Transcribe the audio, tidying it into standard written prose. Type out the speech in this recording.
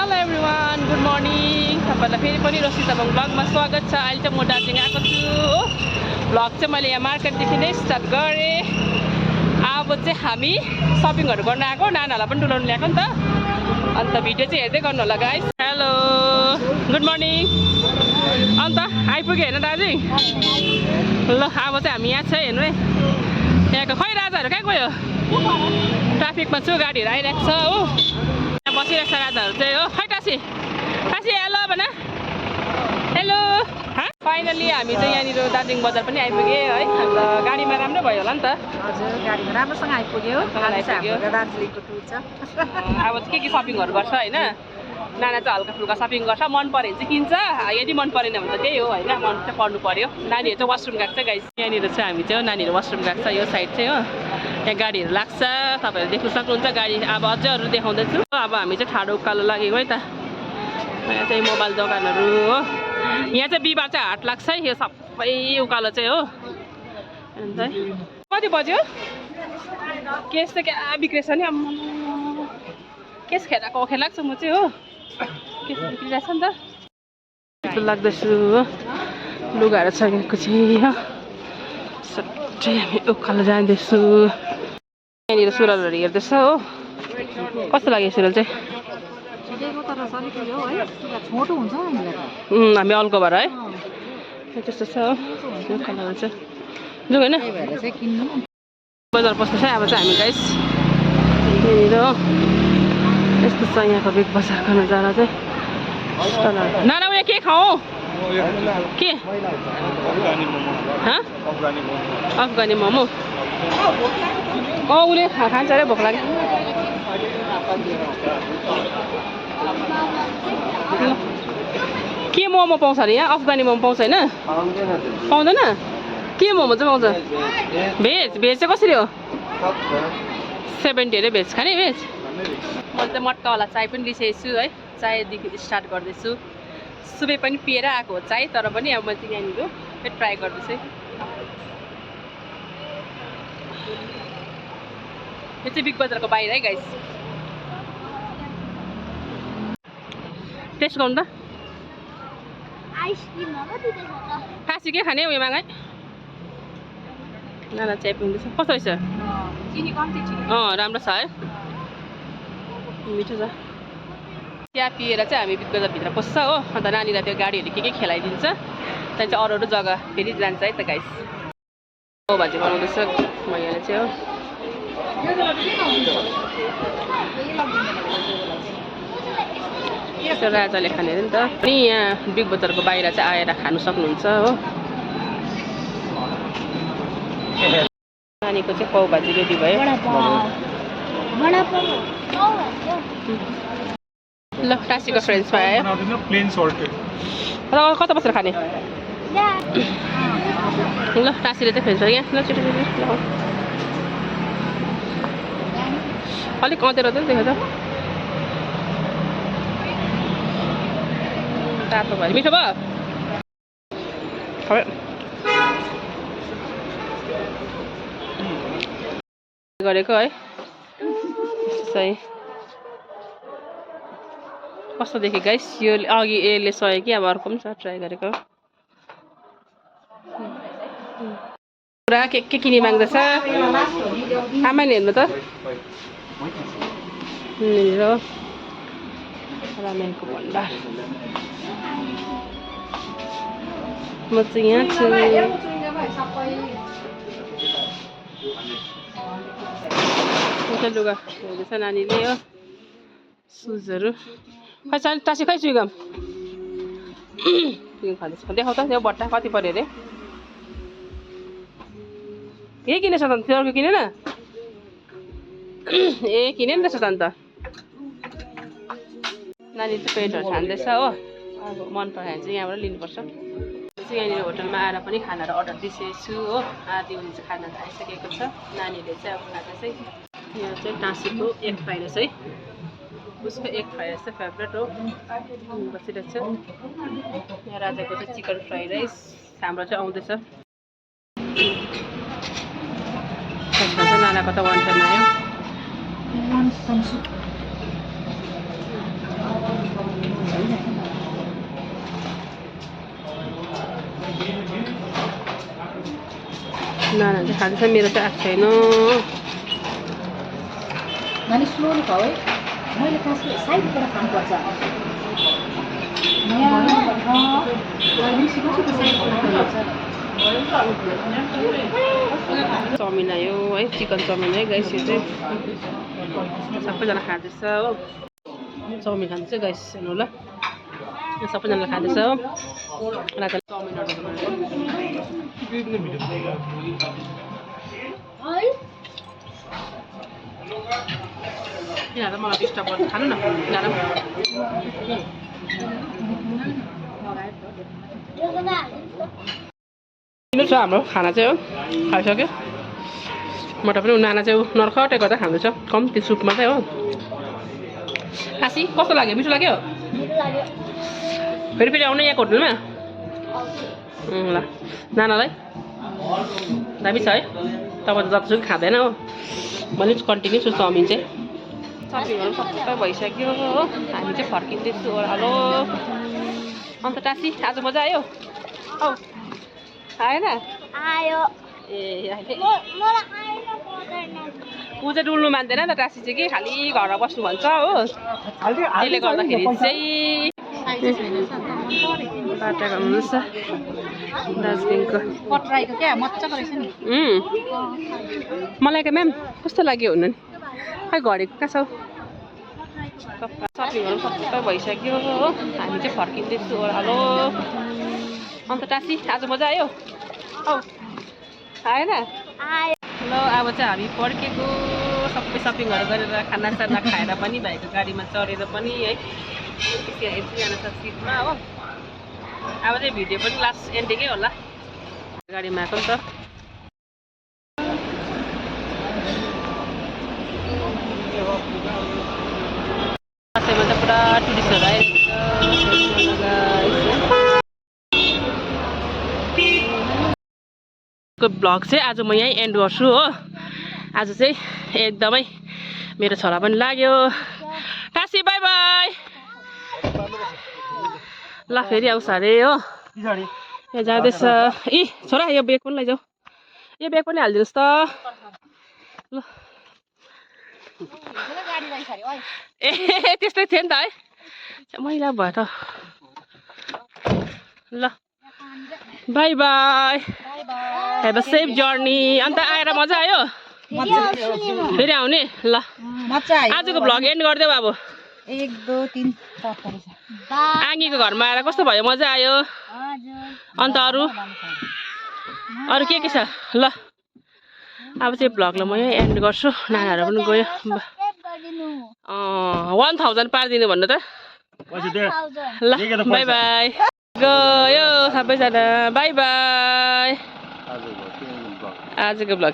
Hello everyone, good morning. तपाईँलाई फेरि पनि रोसी तामाङ ब्लगमा स्वागत छ। अहिले चाहिँ म दार्जिलिङ आएको छु हो। ब्लग चाहिँ मैले यहाँ मार्केटदेखि नै स्टार्ट गरेँ। अब चाहिँ हामी सपिङहरू गर्न आएको, नानाहरूलाई पनि डुलाउनु ल्याएको नि त। अन्त भिडियो चाहिँ हेर्दै गर्नु होला गाइस। Hello, good morning. अन्त आइपुग्यो होइन दार्जिलिङ? ल अब चाहिँ हामी यहाँ छ हेर्नु है। यहाँको खै राजाहरू कहाँ गयो? ट्राफिकमा छु, गाडीहरू आइरहेको छ हो। यहाँ बसिरहेको छ राजाहरू चाहिँ हो। खै टासी टासी हेलो भन। हेलो। फाइनली हामी चाहिँ यहाँनिर दार्जिलिङ बजार पनि आइपुग्यो है। अन्त गाडीमा राम्रो भयो होला नि त? हजुर, गाडीमा राम्रोसँग आइपुग्यो। दार्जिलिङको टुर छ। अब चाहिँ के सपिङहरू गर्छ होइन। नाना चाहिँ हल्का फुल्का सपिङ गर्छ, मन पऱ्यो भने चाहिँ किन्छ। यदि मन परेन भने त त्यही हो होइन, मन चाहिँ पर्नु पऱ्यो। नानीहरू चाहिँ वासरुम गएको छ गाइस। यहाँनिर चाहिँ हामी चाहिँ नानीहरू वासरुम गएको छ, यो साइड चाहिँ हो। यहाँ गाडीहरू लाग्छ, तपाईँहरू देख्नु सक्नुहुन्छ गाडी। अब अझै अरू देखाउँदैछु। अब हामी चाहिँ ठाडो उकालो लाग्यो है त। यहाँ चाहिँ मोबाइल दोकानहरू हो। यहाँ चाहिँ बिहिबार चाहिँ हाट लाग्छ है, यो सबै उकालो चाहिँ हो। अन्त कति बज्यो? केस चाहिँ क्या बिग्रेछ नि। केस खेलाएको लाग्छु म चाहिँ हो। केस बिग्रिरहेछ नि त। लाग्दैछु हो। लुगाहरू छगेको चाहिँ हो। सट्टै हामी उकालो जाँदैछु। यहाँनिर सुरुवालहरू हेर्दैछ हो। कस्तो लाग्यो सुरुवाल चाहिँ? हामी अल्को भएर है त्यस्तो छ हो। यो कलर चाहिँ जाउँ होइन। बजार पस्दैछ अब चाहिँ हामी गाइस। यहाँनिर हो यस्तो छ यहाँको बिग बजारको नजारा चाहिँ। नाना उयो के खाऊ? के अफगानी मोमो? उसले खान्छ अरे, भोक लाग्यो। के मोमो पाउँछ अरे यहाँ? अफगानी मोमो पाउँछ होइन? पाउँदैन? के मोमो चाहिँ पाउँछ? भेज? भेज चाहिँ कसरी हो? 70 अरे भेज खाने? भेज मैले चाहिँ मट्कावाला चाय पनि लिइसकेको छु है। चायदेखि स्टार्ट गर्दैछु। सुबे पनि पिएर आएको हो चाय, तर पनि अब म चाहिँ यहाँनिर ट्राई गर्दैछु। यो चाहिँ बिग बजारको बाहिर है गाइस। टेस्ट गर्नु त। खासी के खाने उयो माग है। नाना चाय पिउँदैछ। कस्तो रहेछ? राम्रो छ है, मिठो छ। त्यहाँ पिएर चाहिँ हामी बिग बजारभित्र पस्छ हो। अन्त नानीलाई त्यो गाडीहरू के खेलाइदिन्छ। त्यहाँदेखि चाहिँ अरू जग्गा फेरि जान्छ है त गाइस। पाउ भाजी बनाउँदैछ मैयाले चाहिँ हो। यसो राजाले खाने अरे नि त। अनि यहाँ बिग बजारको बाहिर चाहिँ आएर खानु सक्नुहुन्छ हो। नानीको चाहिँ पाउ भाजी रेडी भयो। ल टासीको फ्रेन्च फ्राई आयो। कता बसेर खाने? ल टासीले चाहिँ फ्रेन्च फ्राई यहाँ। ल छिटो छिटो ल। अलिक अँधेरो चाहिँ देखेको छ। तातो भयो, मिठो भयो गरेको है। सही कस्तो देखेँ गाइस? यो अघि यसले सह्यो कि अब अर्को पनि छ ट्राई गरेको। पुरा के किनी माग्दैछ। आमाले हेर्नु त। रामेनको भण्डार। म चाहिँ यहाँ छु। लुगा हेर्दैछ नानीले हो। सुजहरू खै टासी खै चुइगम खाँदैछ। देखाउ त यो बट्टा कति पऱ्यो अरे? यही किनेछ त अन्त? त्यो अर्को किनेन? ए किने नि रहेछ त अन्त। नानी चाहिँ पेटहरू छान्दैछ हो। अब मन परायो भने चाहिँ यहाँबाट लिनुपर्छ। यहाँनिर होटलमा आएर पनि खानाहरू अर्डर दिइसकेको छु हो। आधी हुने चाहिँ खानाहरू आइसकेको छ। नानीहरूले चाहिँ अब खाँदैछ। यहाँ चाहिँ टासीको एग फ्राई राइस है। उसको एग फ्राई राइस चाहिँ फेभरेट हो। बसिरहेको छ। यहाँ राजाको चाहिँ चिकन फ्राई राइस। हाम्रो चाहिँ आउँदैछ। नानाको त वान टाइम आयो। नाना चाहिँ खाँदैछ मेरो चाहिँ आएको छैन नानी स्लोली खाऊ है मैले खासै साइडबाट खानुपर्छ चाउमिन आयो है चिकन चाउमिन है गाइस यो चाहिँ सबैजना खाँदैछ हो चाउमिन खाँदैछ गाइस हेर्नु ल सबैजनाले खाँदैछ हो राजाले चाउमिन अर्डर गरेको यिनीहरू मलाई डिस्टर्ब गर्छ खानु न यिनीहरू किन छ हाम्रो खाना चाहिँ हो खाइसक्यो मोटा पनि नाना चाहिँ नर्खटे गर्दा खाँदैछ कम्ती सुप मात्रै हो खासी कस्तो लाग्यो मिठो लाग्यो फेरि फेरि आउनु यहाँको होटलमा ल नानालाई दामी छ है तपाईँ त जतिसुकै खाँदैन हो मैले कन्टिन्यू छु चाउमिन चाहिँ सब्जीहरू सबै भइसक्यो हो हामी चाहिँ फर्किँदैछु ओह्रालो अन्त टासी आज मजा आयो औ आएन आयो ए ऊ चाहिँ डुल्नु मान्दैन त टासी चाहिँ कि खालि घरमा बस्नु भन्छ हो त्यसले गर्दाखेरि चाहिँ बाटा गर्नुहुन्छ दार्जिलिङको पट्राइको क्या मजाको रहेछ नि मलाई क्या म्याम कस्तो लाग्यो हुनु नि खै घडेको कहाँ छौ सपिङहरू सबै भइसक्यो हो हामी चाहिँ फर्किँदैछु ओह्रालो अन्त टासी आज मजा आयो औ आएन आयो ल अब चाहिँ हामी फर्केको सबै सपिङहरू गरेर खानासाना खाएर पनि भाइको गाडीमा चढेर पनि है जान छ सिटमा हो अब चाहिँ भिडियो पनि लास्ट एन्डिङै होला गाडीमा आएको नि त दसैँमा चाहिँ पुरा टुरिस्टहरू आइरहेको ब्लग चाहिँ आज म यहीँ एन्ड गर्छु हो आज चाहिँ एकदमै मेरो छोरा पनि लाग्यो टासी बाई बाई ल फेरि आउँछ अरे हो यहाँ जाँदैछ इ छोरा यो ब्याग पनि लैजाऊ यो ब्याग पनि हालिदिनुहोस् त ल ए त्यस्तै थियो नि त है मैला भयो त ल by by have a safe journey अन्त आएर मजा आयो फेरि आउने ल आजको भ्लग एन्ड गरिदेऊ अब 1 2 3 4 आँगीको घरमा आएर कस्तो भयो मजा आयो अन्त अरू के छ ल अब चाहिँ भ्लगलाई म यहीँ एन्ड गर्छु नानाहरू पनि गयो 1000 पारिदिनु भन्नु त ल बाई बाई गयो सबैजना बाई बाई आजको भ्लग